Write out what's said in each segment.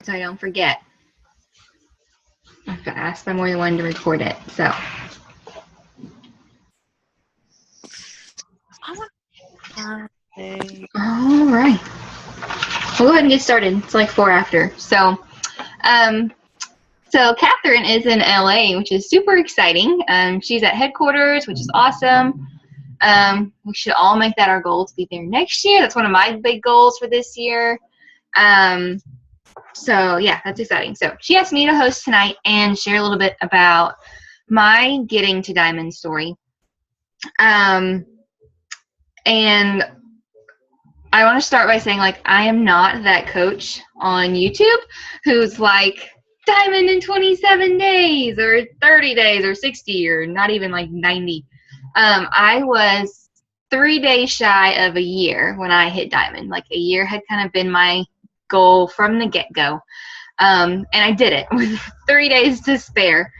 so I don't forget. I've asked by more than one to record it. So. All right. We'll go ahead and get started. It's like 4 after. So Catherine is in LA, which is super exciting. She's at headquarters, which is awesome. We should all make that our goal to be there next year. That's one of my big goals for this year. So yeah, that's exciting. So she asked me to host tonight and share a little bit about my getting to Diamond story. And I want to start by saying, like, I am not that coach on YouTube who's like, Diamond in 27 days or 30 days or 60 or not even like 90. I was 3 days shy of a year when I hit Diamond. Like, a year had kind of been my goal from the get-go. And I did it with 3 days to spare.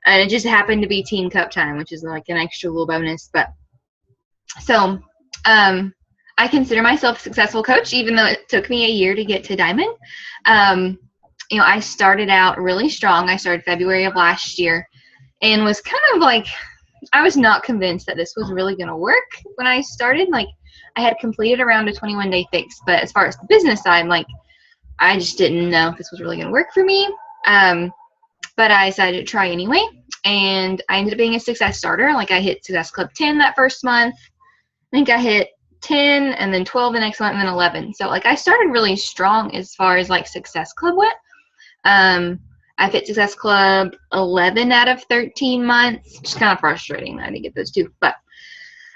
And it just happened to be Team Cup time, which is like an extra little bonus. But so I consider myself a successful coach, even though it took me a year to get to Diamond. I started out really strong. I started February of last year and was kind of like, I was not convinced that this was really going to work when I started. Like, I had completed around a 21-day fix, but as far as the business side, like, I just didn't know if this was really going to work for me. But I decided to try anyway, and I ended up being a success starter. Like, I hit Success Club 10 that first month. I think I hit 10 and then 12 the next month and then 11. So, like, I started really strong as far as, like, Success Club went. I've hit Success Club 11 out of 13 months, which is kind of frustrating. I didn't get those two. But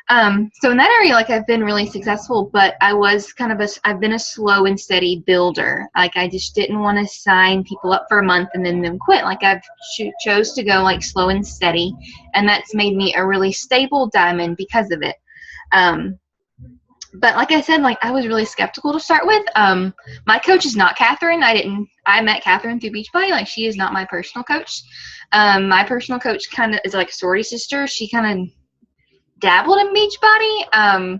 so in that area, like, I've been really successful, but I've been a slow and steady builder. Like, I just didn't want to sign people up for a month and then them quit. Like, I've chose to go, like, slow and steady, and that's made me a really stable Diamond because of it. But like I said, like, I was really skeptical to start with. My coach is not Catherine. I met Catherine through Beachbody. Like, she is not my personal coach. My personal coach kind of is like a sorority sister. She kind of dabbled in Beachbody.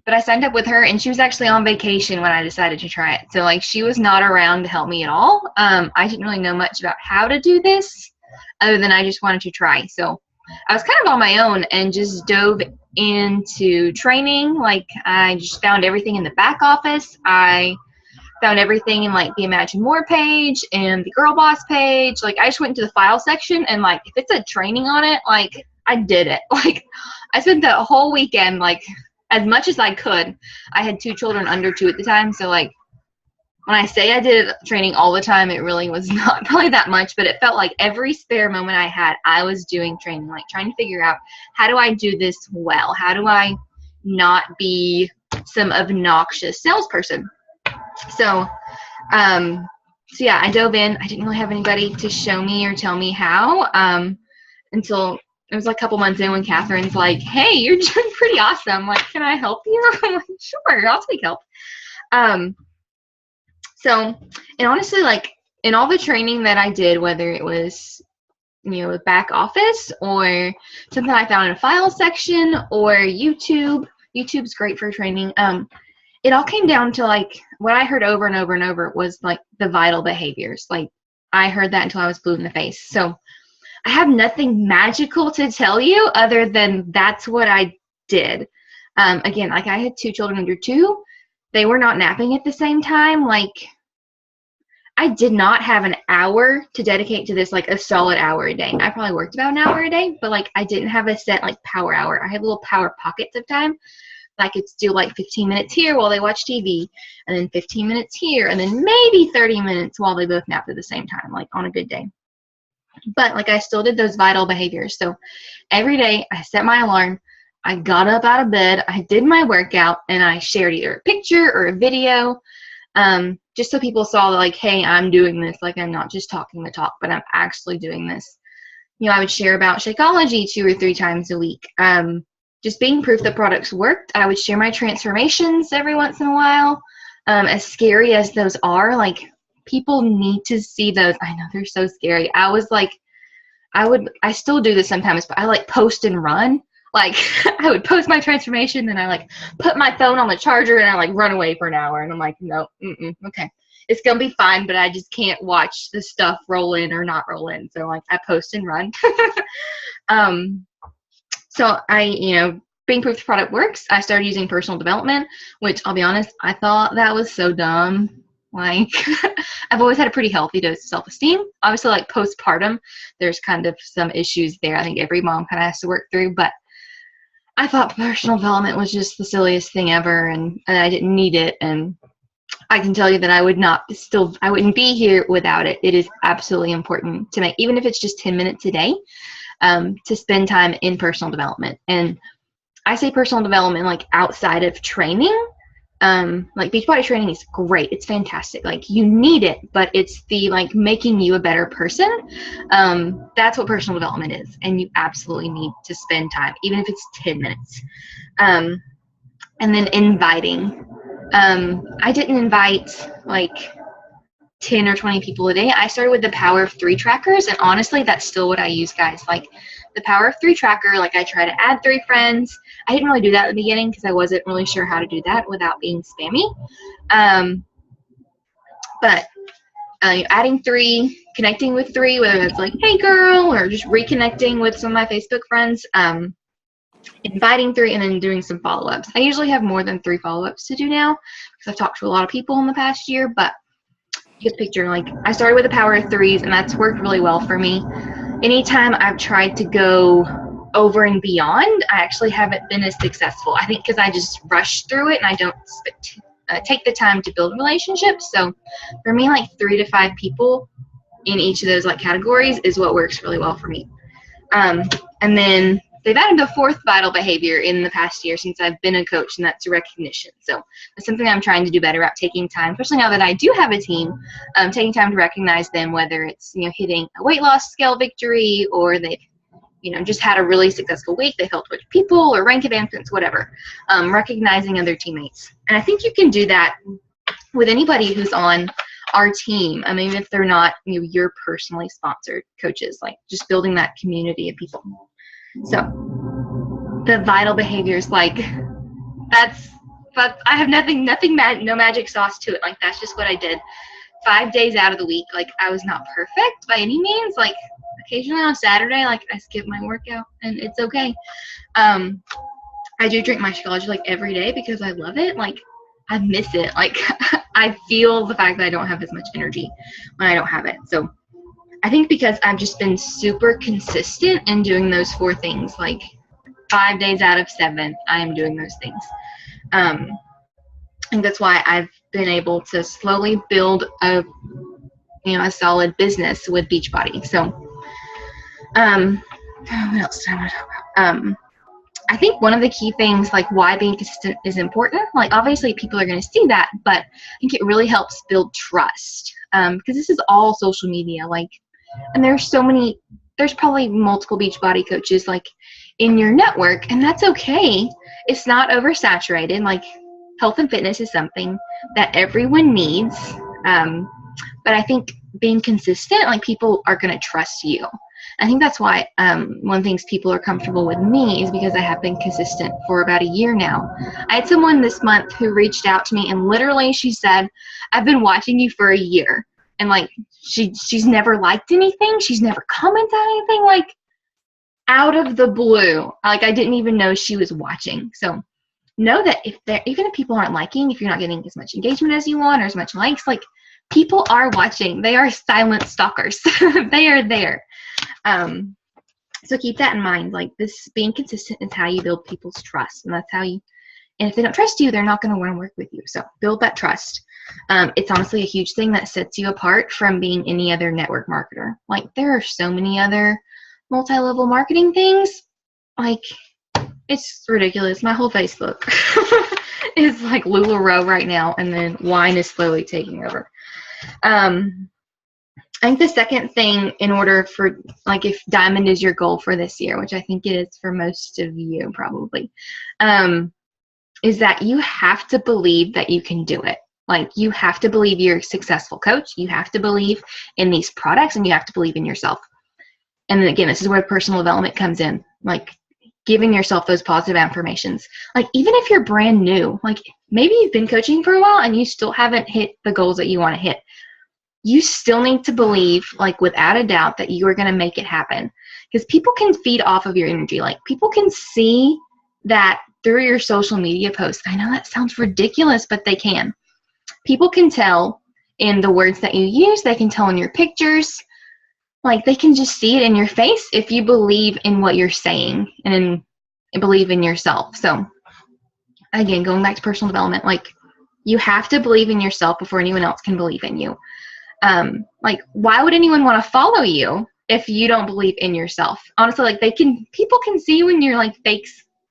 But I signed up with her, and she was actually on vacation when I decided to try it. So, like, she was not around to help me at all. I didn't really know much about how to do this other than I just wanted to try. So I was kind of on my own and just dove into training. Like, I just found everything in the back office. I found everything in, like, the Imagine More page and the Girl Boss page. Like, I just went into the file section, and, like, if it said training on it, like, I did it. Like, I spent the whole weekend, like, as much as I could. I had 2 children under 2 at the time, so, like, when I say I did training all the time, it really was not probably that much, but it felt like every spare moment I had, I was doing training, like, trying to figure out, how do I do this well? How do I not be some obnoxious salesperson? So yeah, I dove in. I didn't really have anybody to show me or tell me how until it was like a couple months in when Catherine's like, hey, you're doing pretty awesome. Like, can I help you? I'm like, sure, I'll take help. So, and honestly, like, in all the training that I did, whether it was, back office or something I found in a file section or YouTube's great for training. It all came down to, like, what I heard over and over and over was, like, the vital behaviors. Like, I heard that until I was blue in the face. So I have nothing magical to tell you other than that's what I did. Again, like, I had 2 children under 2. They were not napping at the same time. Like, I did not have an hour to dedicate to this, like, a solid hour a day. I probably worked about an hour a day, but, like, I didn't have a set, like, power hour. I had little power pockets of time. I could do, like, 15 minutes here while they watch TV, and then 15 minutes here, and then maybe 30 minutes while they both napped at the same time, like, on a good day. But, like, I still did those vital behaviors. So every day I set my alarm. I got up out of bed, I did my workout, and I shared either a picture or a video, just so people saw that, like, hey, I'm doing this. Like, I'm not just talking the talk, but I'm actually doing this. I would share about Shakeology 2 or 3 times a week. Just being proof that products worked. I would share my transformations every once in a while. As scary as those are, like, people need to see those. I know they're so scary. I was like, I still do this sometimes, but I, like, post and run. Like, I would post my transformation, then I, like, put my phone on the charger, and I, like, run away for an hour, and I'm like, no, okay. it's gonna be fine, but I just can't watch the stuff roll in or not roll in. So like I post and run. So being proof the product works, I started using personal development, which I'll be honest, I thought that was so dumb. Like, I've always had a pretty healthy dose of self-esteem. Obviously, like postpartum, there's kind of some issues there. I think every mom kind of has to work through, but I thought personal development was just the silliest thing ever, and I didn't need it. And I can tell you that I wouldn't be here without it. It is absolutely important to make, even if it's just 10 minutes a day, to spend time in personal development. And I say personal development like outside of training. Like Beachbody training is great. It's fantastic. Like you need it, but it's the like making you a better person. That's what personal development is. And you absolutely need to spend time, even if it's 10 minutes. And then inviting. I didn't invite like 10 or 20 people a day. I started with the Power of 3 trackers, and honestly, that's still what I use, guys. Like the Power of 3 tracker, like I try to add 3 friends. I didn't really do that at the beginning because I wasn't really sure how to do that without being spammy. But adding 3, connecting with 3, whether it's like, hey girl, or just reconnecting with some of my Facebook friends, inviting 3, and then doing some follow-ups. I usually have more than 3 follow-ups to do now because I've talked to a lot of people in the past year, but you get the picture. Like I started with the Power of 3s, and that's worked really well for me. Anytime I've tried to go over and beyond, I actually haven't been as successful. I think because I just rush through it and I don't take the time to build relationships. So for me, like 3 to 5 people in each of those like categories is what works really well for me. And then they've added a 4th vital behavior in the past year since I've been a coach, and that's recognition. So that's something I'm trying to do better at, taking time, especially now that I do have a team, taking time to recognize them, whether it's, hitting a weight loss scale victory, or they've, just had a really successful week, they've helped with people or rank advancements, whatever, recognizing other teammates. And I think you can do that with anybody who's on our team. I mean, if they're not, your personally sponsored coaches, like just building that community of people. So the vital behaviors, like but I have no magic sauce to it. Like that's just what I did 5 days out of the week. Like I was not perfect by any means. Like occasionally on Saturday, like I skip my workout, and it's okay. I do drink my Shakeology like every day because I love it. Like I miss it. Like I feel the fact that I don't have as much energy when I don't have it. So I think because I've just been super consistent in doing those 4 things, like 5 days out of 7, I am doing those things. And that's why I've been able to slowly build a solid business with Beachbody. So, what else do I want to talk about? I think one of the key things, like why being consistent is important, like obviously people are going to see that, but I think it really helps build trust. Because this is all social media, like, and there's probably multiple Beachbody coaches like in your network, and that's okay. It's not oversaturated. Like health and fitness is something that everyone needs. But I think being consistent, like people are going to trust you. I think that's why one of the things people are comfortable with me is because I have been consistent for about a year now. I had someone this month who reached out to me, and literally she said, I've been watching you for a year. And like she's never liked anything. She's never commented on anything, like out of the blue. Like I didn't even know she was watching. So know that even if people aren't liking, if you're not getting as much engagement as you want or as much likes, like people are watching. They are silent stalkers. They are there. So keep that in mind. Like this, being consistent is how you build people's trust, and that's how you. And if they don't trust you, they're not going to want to work with you. So build that trust. It's honestly a huge thing that sets you apart from being any other network marketer. Like there are so many other multi-level marketing things. Like it's ridiculous. My whole Facebook is like LuLaRoe right now, and then wine is slowly taking over. I think the second thing, in order for, like, if diamond is your goal for this year, which I think it is for most of you probably, is that you have to believe that you can do it. Like, you have to believe you're a successful coach. You have to believe in these products, and you have to believe in yourself. And then again, this is where personal development comes in. Like, giving yourself those positive affirmations. Like, even if you're brand new, like maybe you've been coaching for a while and you still haven't hit the goals that you want to hit, you still need to believe, like without a doubt, that you are going to make it happen. Because people can feed off of your energy. Like, people can see that through your social media posts. I know that sounds ridiculous, but they can. People can tell in the words that you use. They can tell in your pictures. Like, they can just see it in your face if you believe in what you're saying and believe in yourself. So, again, going back to personal development, like, you have to believe in yourself before anyone else can believe in you. Like, why would anyone want to follow you if you don't believe in yourself? Honestly, like, people can see when you're like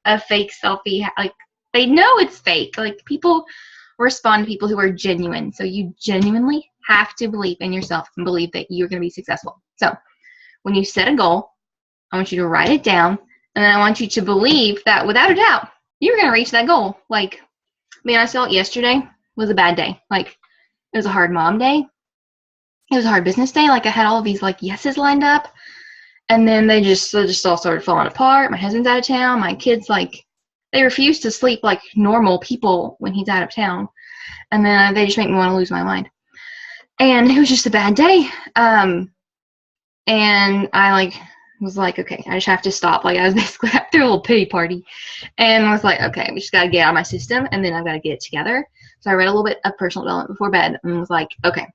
a fake selfie. Like, they know it's fake. Like, people respond to people who are genuine. So you genuinely have to believe in yourself and believe that you're going to be successful. So when you set a goal, I want you to write it down, and then I want you to believe that without a doubt, you're going to reach that goal. Like, man, I felt yesterday was a bad day. Like, it was a hard mom day. It was a hard business day. Like, I had all of these like yeses lined up, and then they just all started falling apart. My husband's out of town. My kids, like, they refuse to sleep like normal people when he's out of town. And then they just make me want to lose my mind. And it was just a bad day. And I was like, okay, I just have to stop. Like, I was basically through a little pity party, and I was like, okay, we just got to get out of my system, and then I've got to get it together. So I read a little bit of personal development before bed, and was like, okay,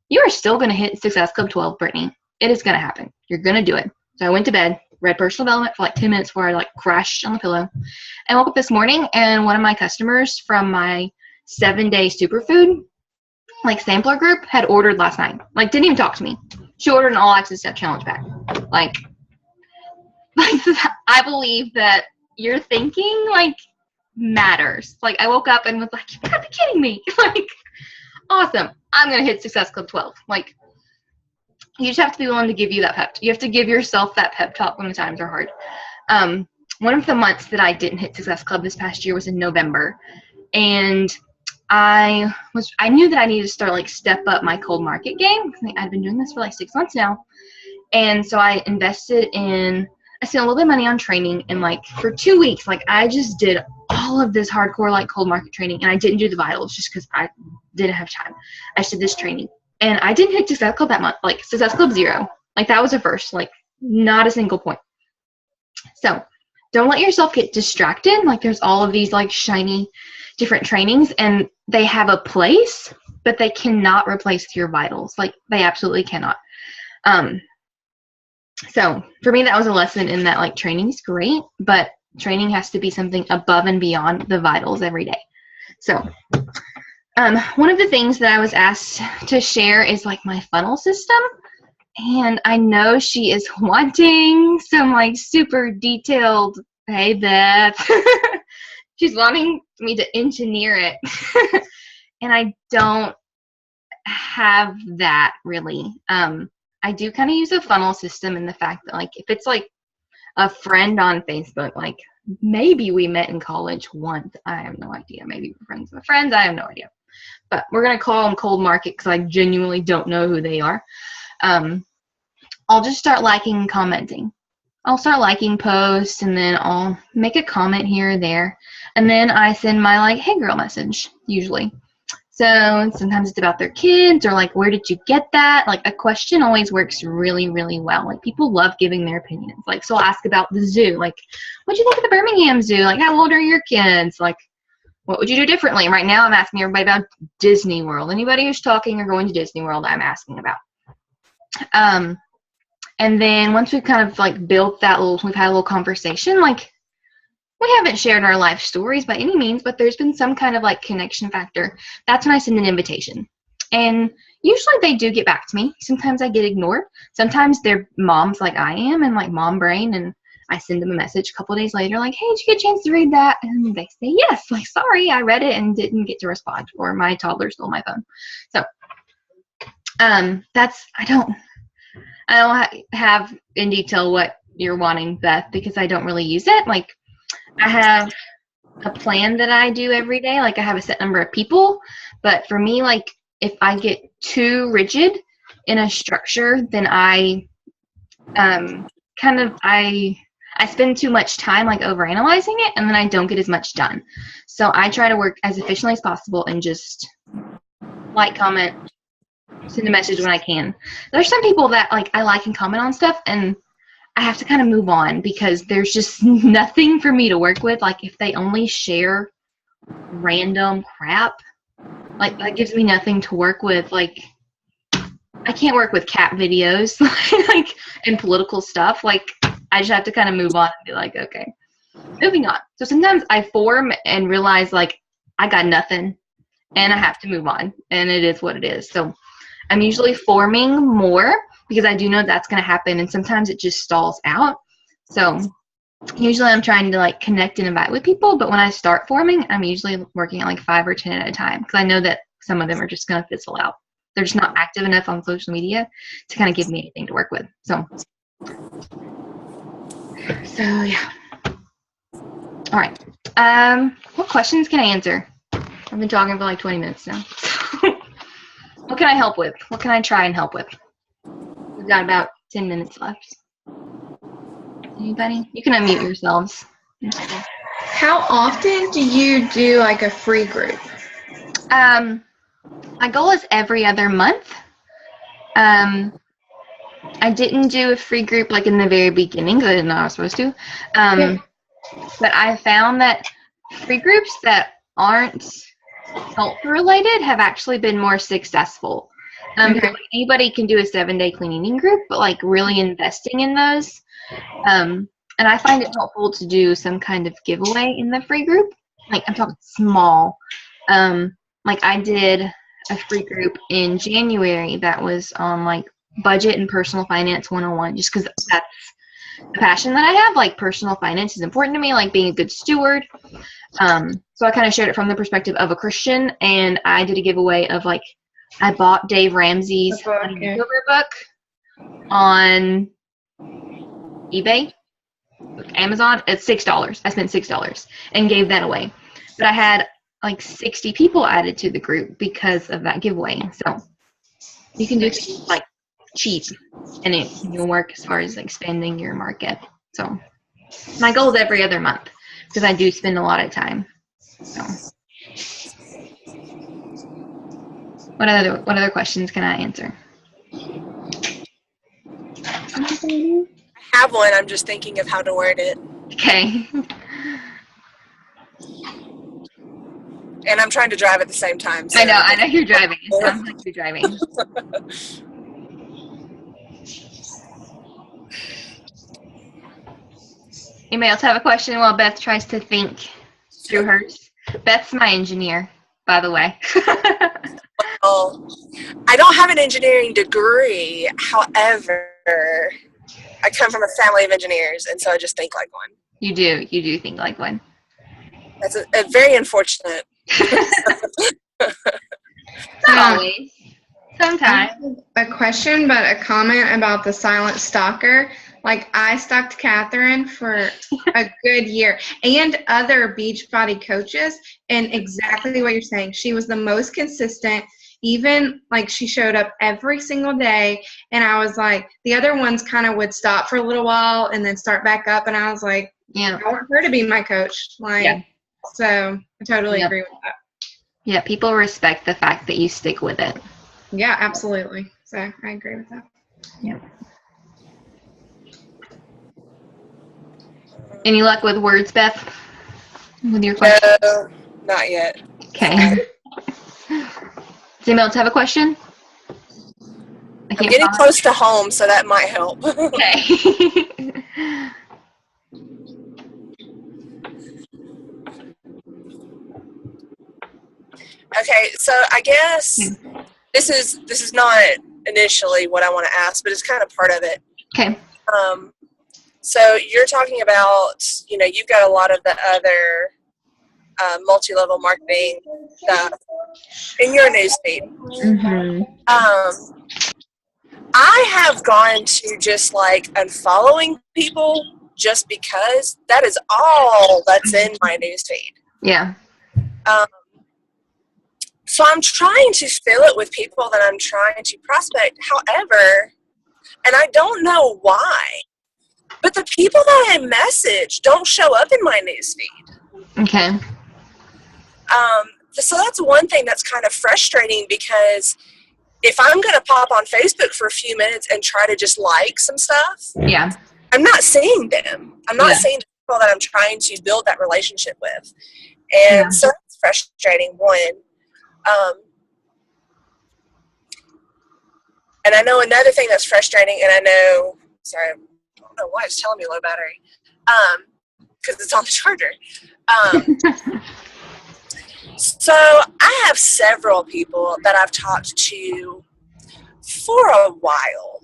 you are still going to hit Success Club 12, Brittany. It is going to happen. You're going to do it. So I went to bed, read personal development for like 10 minutes before I like crashed on the pillow, and woke up this morning, and one of my customers from my 7-day superfood like sampler group had ordered last night. Like, didn't even talk to me. She ordered an all access step challenge pack. Like I believe that your thinking like matters. Like, I woke up and was like, you gotta be kidding me. Like, awesome. I'm gonna hit Success Club 12. Like, you just have to be willing to give you that pep. You have to give yourself that pep talk when the times are hard. One of the months that I didn't hit Success Club this past year was in November, and I knew that I needed to start like step up my cold market game. I've been doing this for like 6 months now, and so I spent a little bit of money on training, and like for 2 weeks, like I just did all of this hardcore like cold market training, and I didn't do the vitals just because I didn't have time. I just did this training, and I didn't hit Success Club that month. Like, Success Club 0, like that was a first, like not a single point. So don't let yourself get distracted. Like, there's all of these like shiny different trainings, and they have a place, but they cannot replace your vitals. Like, they absolutely cannot. So for me, that was a lesson in that, like, training is great, but training has to be something above and beyond the vitals every day. So one of the things that I was asked to share is like my funnel system. And I know she is wanting some like super detailed, hey Beth, she's wanting me to engineer it. And I don't have that really. I do kind of use a funnel system in the fact that, like, if it's like a friend on Facebook, like maybe we met in college once. I have no idea. Maybe we're friends with friends. I have no idea. But we're going to call them cold market because I genuinely don't know who they are. I'll just start liking and commenting. I'll start liking posts, and then I'll make a comment here or there. And then I send my, like, hey girl message, usually. So sometimes it's about their kids, or like, where did you get that? Like, a question always works really, really well. Like, people love giving their opinions. Like, so I'll ask about the zoo. Like, what'd you think of the Birmingham Zoo? Like, how old are your kids? Like, what would you do differently? Right now I'm asking everybody about Disney World. Anybody who's talking or going to Disney World, I'm asking about. And then once we've kind of like built that we've had a little conversation, like, we haven't shared our life stories by any means, but there's been some kind of like connection factor. That's when I send an invitation. And usually they do get back to me. Sometimes I get ignored. Sometimes they're moms like I am, and like mom brain, and I send them a message a couple of days later like, hey, did you get a chance to read that? And they say yes. Like, sorry, I read it and didn't get to respond, or my toddler stole my phone. So I don't have in detail what you're wanting, Beth, because I don't really use it. Like, I have a plan that I do every day. Like, I have a set number of people, but for me, like, if I get too rigid in a structure, then I I spend too much time like overanalyzing it, and then I don't get as much done. So I try to work as efficiently as possible and just like, comment, send a message when I can. There's some people that like I like and comment on stuff, and I have to kind of move on because there's just nothing for me to work with. Like if they only share random crap, like that gives me nothing to work with. Like I can't work with cat videos like and political stuff. Like I just have to kind of move on and be like, okay, moving on. So sometimes I form and realize like I got nothing and I have to move on, and it is what it is. So I'm usually forming more because I do know that's going to happen, and sometimes it just stalls out. So usually I'm trying to like connect and invite with people, but when I start forming, I'm usually working at like 5 or 10 at a time because I know that some of them are just going to fizzle out. They're just not active enough on social media to kind of give me anything to work with. So yeah. All right. What questions can I answer? I've been talking for like 20 minutes now. What can I help with? What can I try and help with? We've got about 10 minutes left. Anybody? You can unmute yourselves. How often do you do like a free group? My goal is every other month. I didn't do a free group like in the very beginning because I didn't know I was supposed to. But I found that free groups that aren't health related have actually been more successful. Because like, anybody can do a 7-day clean eating group, but like really investing in those. And I find it helpful to do some kind of giveaway in the free group. Like I'm talking small. Like I did a free group in January that was on like budget and personal finance 101, just because that's the passion that I have. Like personal finance is important to me, like being a good steward. So I kind of shared it from the perspective of a Christian, and I did a giveaway of like, I bought Dave Ramsey's Honey Makeover book on eBay, Amazon. It's $6. I spent $6 and gave that away. But I had like 60 people added to the group because of that giveaway. So you can do things like cheap, and it will work as far as expanding your market. So my goal is every other month because I do spend a lot of time. So what other questions can I answer? I have one. I'm just thinking of how to word it. Okay. And I'm trying to drive at the same time. So I know you're driving. It sounds like you're driving. Anybody else have a question while Beth tries to think through hers? Beth's my engineer, by the way. Well, I don't have an engineering degree. However, I come from a family of engineers, and so I just think like one. You do think like one. That's a very unfortunate. Not always. Sometimes. A question, but a comment about the silent stalker. Like, I stalked Catherine for a good year and other Beachbody coaches, and exactly what you're saying. She was the most consistent. Even, like, she showed up every single day, and I was like, the other ones kind of would stop for a little while and then start back up, and I was like, I want her to be my coach. Like, so I totally agree with that. Yeah, people respect the fact that you stick with it. Yeah, absolutely. So I agree with that. Yeah. Any luck with words, Beth? With your question? No, not yet. Okay. Does anyone else have a question? I'm getting close to home, so that might help. Okay. Okay, so I guess this is not initially what I want to ask, but it's kind of part of it. Okay. So you're talking about, you've got a lot of the other multi-level marketing stuff in your newsfeed. Mm-hmm. I have gone to just like unfollowing people just because that is all that's in my newsfeed. Yeah. So I'm trying to fill it with people that I'm trying to prospect. However, and I don't know why, But the people that I message don't show up in my newsfeed. Okay. So that's one thing that's kind of frustrating, because if I'm going to pop on Facebook for a few minutes and try to just like some stuff, Yeah. I'm not seeing them. I'm not seeing the people that I'm trying to build that relationship with. And so that's frustrating, one. And I know another thing that's frustrating, and I know, sorry, I don't know why it's telling me low battery, because it's on the charger. So I have several people that I've talked to for a while,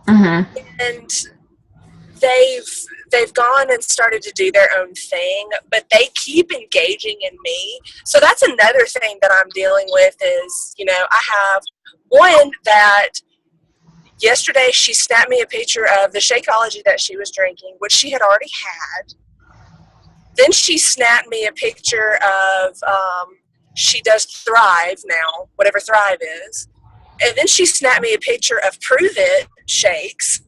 and they've gone and started to do their own thing, but they keep engaging in me. So that's another thing that I'm dealing with is, I have one that yesterday she snapped me a picture of the Shakeology that she was drinking, which she had already had. Then she snapped me a picture of, she does Thrive now, whatever Thrive is. And then she snapped me a picture of Prove It shakes.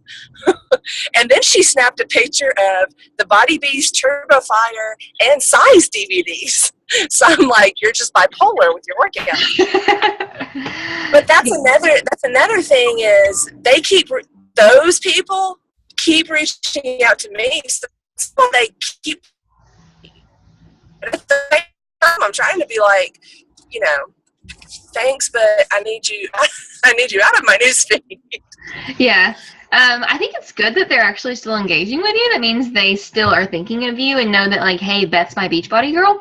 And then she snapped a picture of the Body Beast, Turbo Fire, and Size DVDs. So I'm like, you're just bipolar with your workout. But that's another thing is those people keep reaching out to me. So they keep, at the same time, I'm trying to be like, thanks, but I need you out of my newsfeed. Yeah. I think it's good that they're actually still engaging with you. That means they still are thinking of you and know that, like, hey, Beth's my Beachbody girl.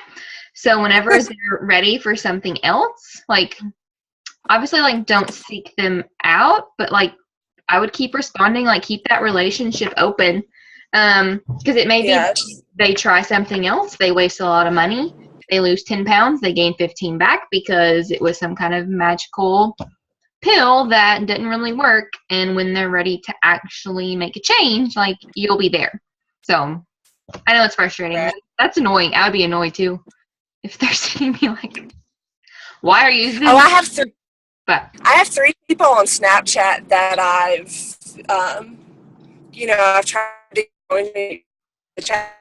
So whenever they're ready for something else, like, obviously, like, don't seek them out, but, like, I would keep responding, like, keep that relationship open. Because it may be they try something else, they waste a lot of money, they lose 10 pounds, they gain 15 back because it was some kind of magical pill that didn't really work. And when they're ready to actually make a change, like, you'll be there. So I know it's frustrating. Right. That's annoying. I would be annoyed too if they're seeing me like, why are you using this? I have 3 people on Snapchat that I've tried to go into the chat.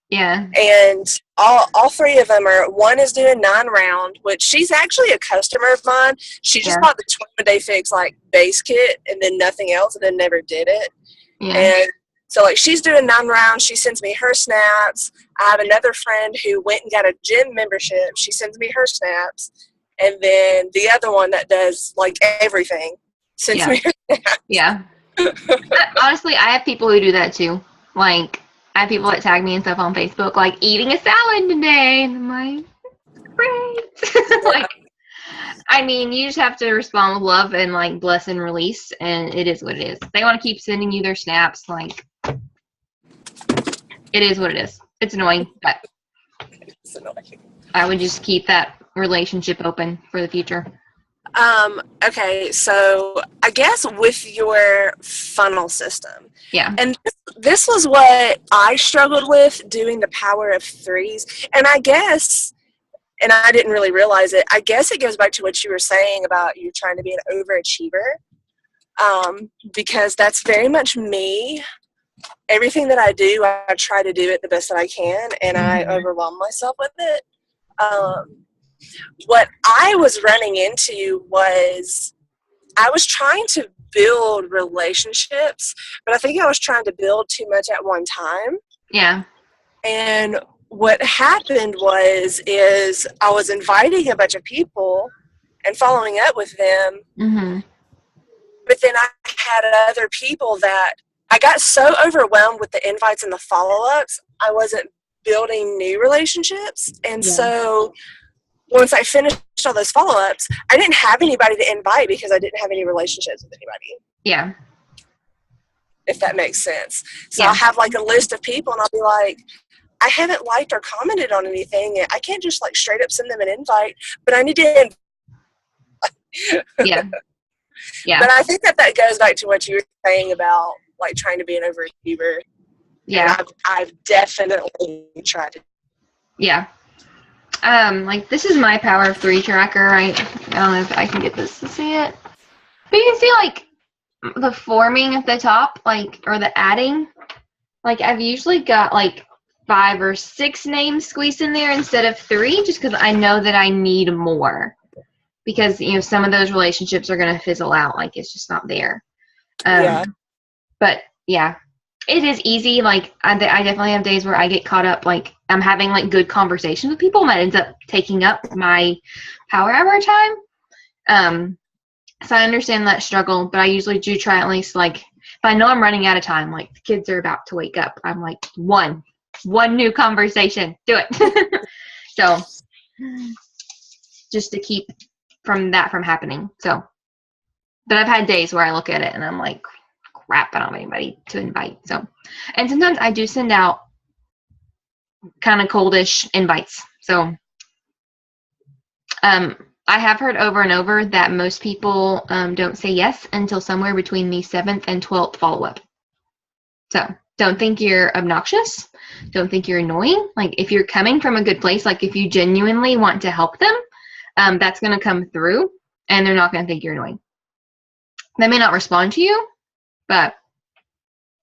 Yeah. And all 3 of them one is doing 9 round, which she's actually a customer of mine. She just bought the 21-day fix like base kit and then nothing else, and then never did it. Yeah. And so, like, she's doing 9 rounds. She sends me her snaps. I have another friend who went and got a gym membership. She sends me her snaps. And then the other one that does, like, everything sends me her snaps. Yeah. Honestly, I have people who do that too. Like, I have people that tag me and stuff on Facebook, like, eating a salad today. And I'm like, great. Like, I mean, you just have to respond with love and, like, bless and release, and it is what it is. If they want to keep sending you their snaps, like, it is what it is. It's annoying, but it's annoying. I would just keep that relationship open for the future. Okay, so I guess with your funnel system. Yeah. And this was what I struggled with, doing the power of 3s. And I guess, and I didn't really realize it, I guess it goes back to what you were saying about you trying to be an overachiever. Because that's very much me. Everything that I do, I try to do it the best that I can, and I overwhelm myself with it. What I was running into was I was trying to build relationships, but I think I was trying to build too much at one time. Yeah. And what happened is I was inviting a bunch of people and following up with them. Mm-hmm. But then I had other people that I got so overwhelmed with the invites and the follow-ups, I wasn't building new relationships. And so once I finished all those follow-ups, I didn't have anybody to invite because I didn't have any relationships with anybody. Yeah. If that makes sense. So I'll have, like, a list of people, and I'll be like, I haven't liked or commented on anything. I can't just, like, straight up send them an invite, but I need to Yeah. Yeah. But I think that goes back to what you were saying about, like, trying to be an overachiever. Yeah. And I've definitely tried to. Yeah. Like, this is my power of 3 tracker. I don't know if I can get this to see it. But you can see, like, the forming at the top, like, or the adding. Like, I've usually got like 5 or 6 names squeezed in there instead of 3, just because I know that I need more. Because, you know, some of those relationships are going to fizzle out. Like, it's just not there. Yeah. But, yeah. It is easy. Like, I definitely have days where I get caught up. Like, I'm having, like, good conversations with people. And that ends up taking up my power hour time. So I understand that struggle. But I usually do try at least, like, if I know I'm running out of time, like, the kids are about to wake up, I'm like, one new conversation. Do it. So, just to keep from happening. So, but I've had days where I look at it and I'm like, crap, I don't have anybody to invite. So, and sometimes I do send out kind of coldish invites. So, I have heard over and over that most people don't say yes until somewhere between the 7th and 12th follow-up. So, don't think you're obnoxious. Don't think you're annoying. Like, if you're coming from a good place, like if you genuinely want to help them, that's going to come through, and they're not going to think you're annoying. They may not respond to you, but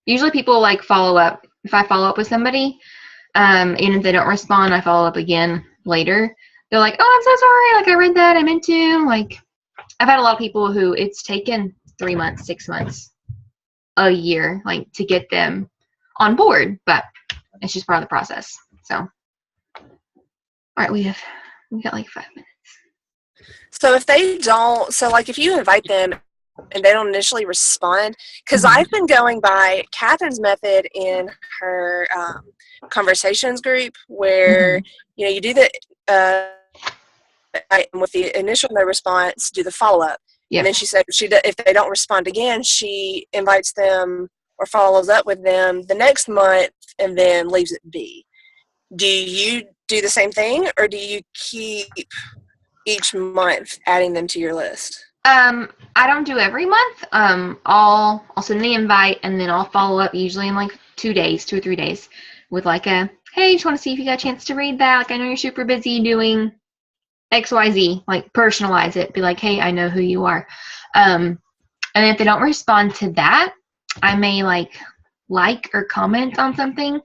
usually people like follow up. If I follow up with somebody, and if they don't respond, I follow up again later. They're like, oh, I'm so sorry. Like, I read that. I meant to. Like, I've had a lot of people who it's taken 3 months, 6 months, a year, like, to get them on board, but it's just part of the process. So, all right, we got like 5 minutes. So if they don't, so like if you invite them and they don't initially respond, because I've been going by Catherine's method in her conversations group, where you know you do the with the initial no response, do the follow up, and then she said if they don't respond again, she invites them or follows up with them the next month and then leaves it be. Do you do the same thing, or do you keep each month adding them to your list? I don't do every month. I'll send the invite and then I'll follow up usually in like 2 days, 2 or 3 days, with like a, hey, just want to see if you got a chance to read that. Like, I know you're super busy doing XYZ. Like, personalize it. Be like, hey, I know who you are. And if they don't respond to that, I may like or comment on something.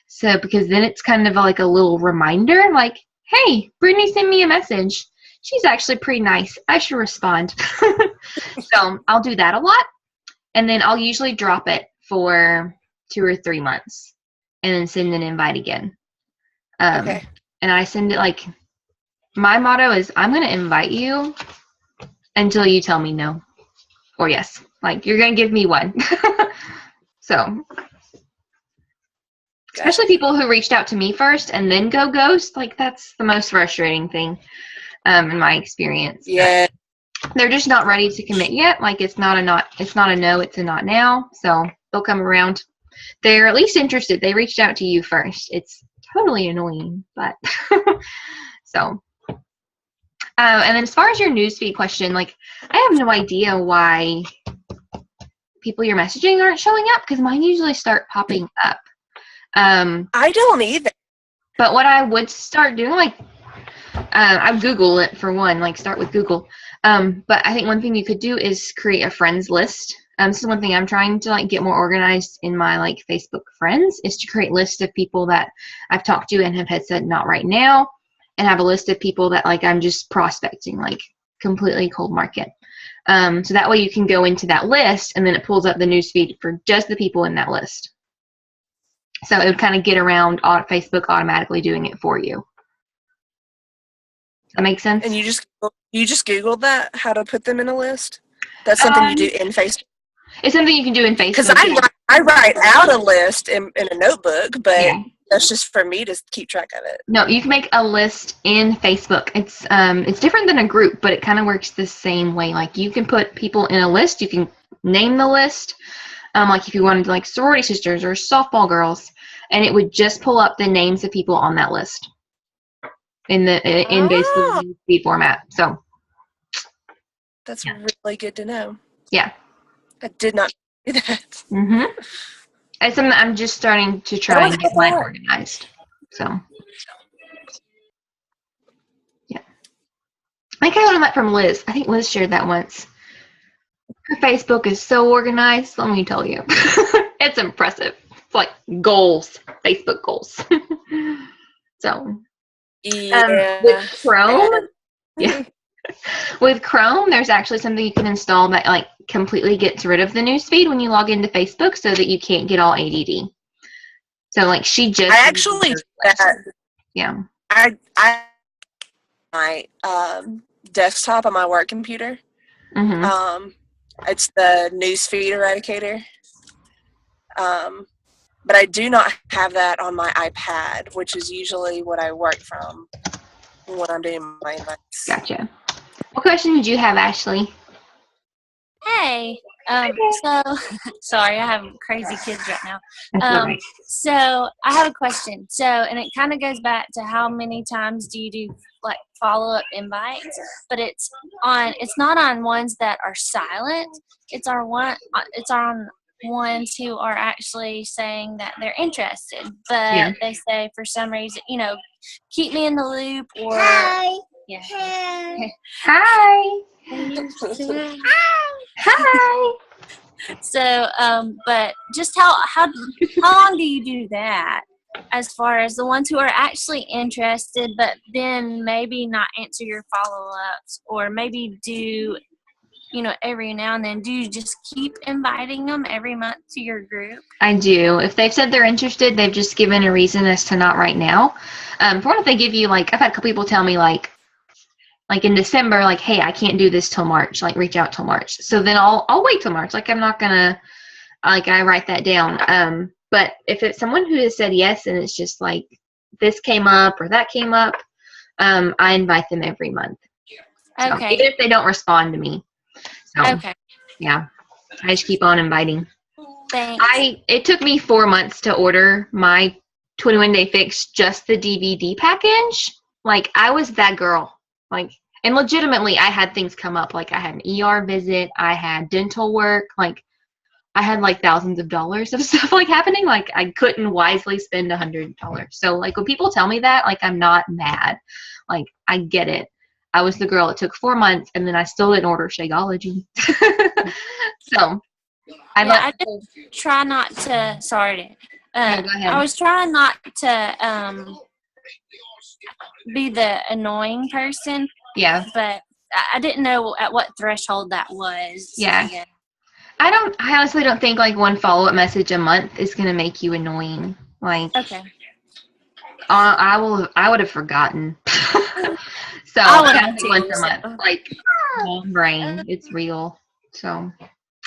So, because then it's kind of like a little reminder, like, hey, Brittany sent me a message. She's actually pretty nice. I should respond. So I'll do that a lot. And then I'll usually drop it for 2 or 3 months and then send an invite again. Okay. And I send it like, my motto is, I'm going to invite you until you tell me no or yes. Like, you're going to give me one. So, especially people who reached out to me first and then go ghost, like, that's the most frustrating thing. In my experience. Yeah. They're just not ready to commit yet. Like, it's not a no, it's a not now. So they'll come around. They're at least interested. They reached out to you first. It's totally annoying, but so. And then as far as your newsfeed question, like, I have no idea why people you're messaging aren't showing up, because mine usually start popping up. I don't either. But what I would start doing, like, I Google it for one, like start with Google. But I think one thing you could do is create a friends list. This is one thing I'm trying to like get more organized in my like Facebook friends, is to create lists of people that I've talked to and have had said not right now, and have a list of people that like I'm just prospecting, like completely cold market. So that way you can go into that list and then it pulls up the newsfeed for just the people in that list. So it would kind of get around Facebook automatically doing it for you. That makes sense? And you just Googled that, how to put them in a list? That's something you do in Facebook? It's something you can do in Facebook. Because I write out a list in a notebook, but that's just for me to keep track of it. No, you can make a list in Facebook. It's different than a group, but it kind of works the same way. Like, you can put people in a list. You can name the list. Like, if you wanted to, like, sorority sisters or softball girls, and it would just pull up the names of people on that list. In basically the format. So that's really good to know. Yeah. I did not do that. Mm-hmm. It's something I'm just starting to try and get mine organized. So yeah. I think I learned that from Liz. I think Liz shared that once. Her Facebook is so organized, let me tell you. It's impressive. It's like goals, Facebook goals. So, Yeah. with Chrome, And- yeah. With Chrome, there's actually something you can install that like completely gets rid of the newsfeed when you log into Facebook, so that you can't get all ADD. So like she just I actually do that. yeah. I my desktop on my work computer. Mm-hmm. It's the newsfeed eradicator. But I do not have that on my iPad, which is usually what I work from when I'm doing my invites. Gotcha. What question did you have, Ashley? Hey, so sorry, I have crazy kids right now. That's all right. So I have a question. So, and it kind of goes back to how many times do you do like follow-up invites? But it's not on ones that are silent. It's on ones who are actually saying that they're interested, but Yeah. they say for some reason, keep me in the loop or yeah. Hi. Hi. So, but just how long do you do that? As far as the ones who are actually interested, but then maybe not answer your follow-ups, or maybe do, every now and then, do you just keep inviting them every month to your group? I do. If they've said they're interested, they've just given a reason as to not right now. For one, if they give you like, I've had a couple people tell me like in December, like, hey, I can't do this till March, like reach out till March. So then I'll wait till March. Like I'm not gonna, like I write that down. But if it's someone who has said yes and it's just like this came up or that came up, I invite them every month. So, Okay. even if they don't respond to me. So Okay. yeah, I just keep on inviting. Thanks. It took me 4 months to order my 21 Day Fix, just the DVD package. Like I was that girl. Like, and legitimately I had things come up. Like I had an ER visit, I had dental work, like I had like thousands of dollars of stuff like happening. Like I couldn't wisely spend $100. So like when people tell me that, like I'm not mad. Like I get it. I was the girl. It took 4 months and then I still didn't order Shakeology. So I just try not to. Sorry. go ahead. I was trying not to be the annoying person. Yeah. But I didn't know at what threshold that was. Yeah. I honestly don't think like one follow-up message a month is going to make you annoying. Like, okay. I would have forgotten. So I would yeah, have too. once a month, like brain, it's real. So,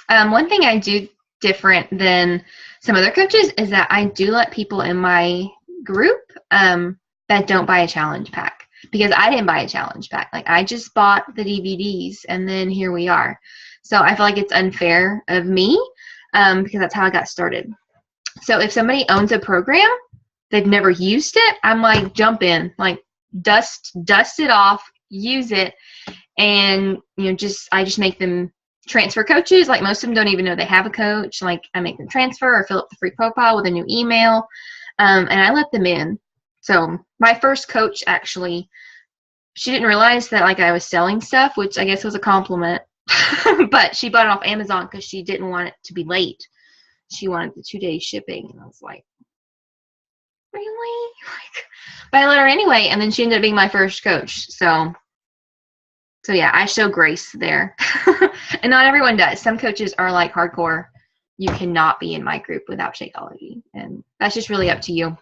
one thing I do different than some other coaches is that I do let people in my group that don't buy a challenge pack, because I didn't buy a challenge pack. Like I just bought the DVDs and then here we are. So I feel like it's unfair of me because that's how I got started. So if somebody owns a program, they've never used it, I'm like, jump in, like dust it off, use it, and I just make them transfer coaches. Like most of them don't even know they have a coach. Like I make them transfer or fill up the free profile with a new email, and I let them in. So my first coach, actually, she didn't realize that like I was selling stuff, which I guess was a compliment. But she bought it off Amazon because she didn't want it to be late. She wanted the 2-day shipping, and I was like, really? Like, but I let her anyway, and then she ended up being my first coach. So yeah, I show grace there. And not everyone does. Some coaches are like hardcore. You cannot be in my group without Shakeology, and that's just really up to you.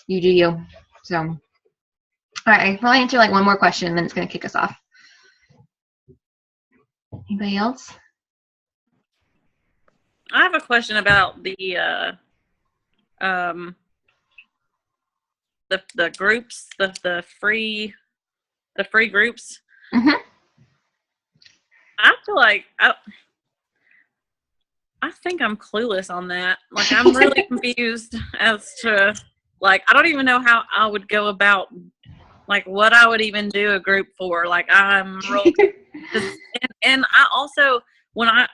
You do you. So, all right, I'll answer like one more question, and then it's going to kick us off. Anybody else? I have a question about the groups, the free groups. Mm-hmm. I feel like I think I'm clueless on that. Like I'm really confused as to like I don't even know how I would go about like what I would even do a group for. Like I'm real and I also when I'm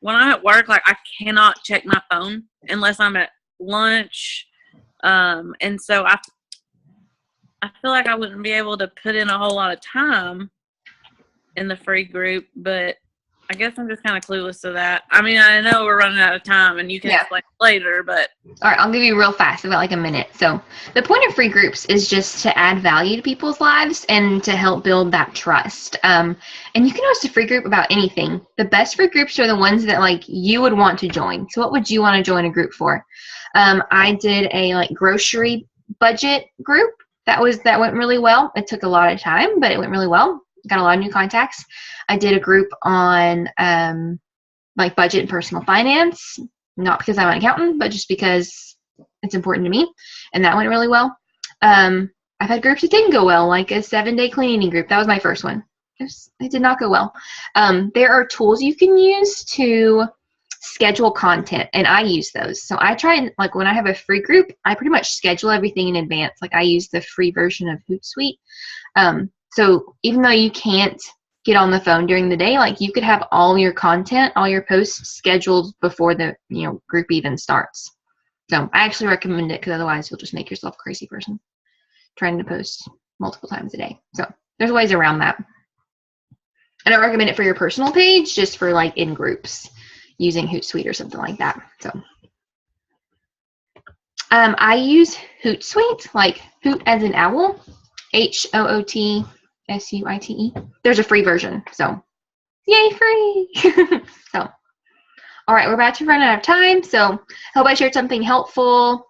at work, like I cannot check my phone unless I'm at lunch. And so I feel like I wouldn't be able to put in a whole lot of time in the free group, but I guess I'm just kind of clueless to that. I mean, I know we're running out of time, and you can Yeah. explain later, but All right, I'll give you real fast, about like a minute. So the point of free groups is just to add value to people's lives and to help build that trust. And you can host a free group about anything. The best free groups are the ones that like you would want to join. So what would you want to join a group for? I did a like grocery budget group. That went really well. It took a lot of time, but it went really well. Got a lot of new contacts. I did a group on like budget and personal finance, not because I'm an accountant, but just because it's important to me, and that went really well. I've had groups that didn't go well, like a 7-day cleaning group. That was my first one. It did not go well. There are tools you can use to schedule content, and I use those. So I try and, like, when I have a free group, I pretty much schedule everything in advance. Like, I use the free version of Hootsuite. So even though you can't get on the phone during the day, like, you could have all your content, all your posts scheduled before the group even starts. So I actually recommend it, because otherwise you'll just make yourself a crazy person trying to post multiple times a day. So there's ways around that. I don't recommend it for your personal page, just for like in groups using Hootsuite or something like that. So I use Hootsuite, like Hoot as in owl, HOOTSUITE. There's a free version, so yay, free. So all right, we're about to run out of time, so hope I shared something helpful.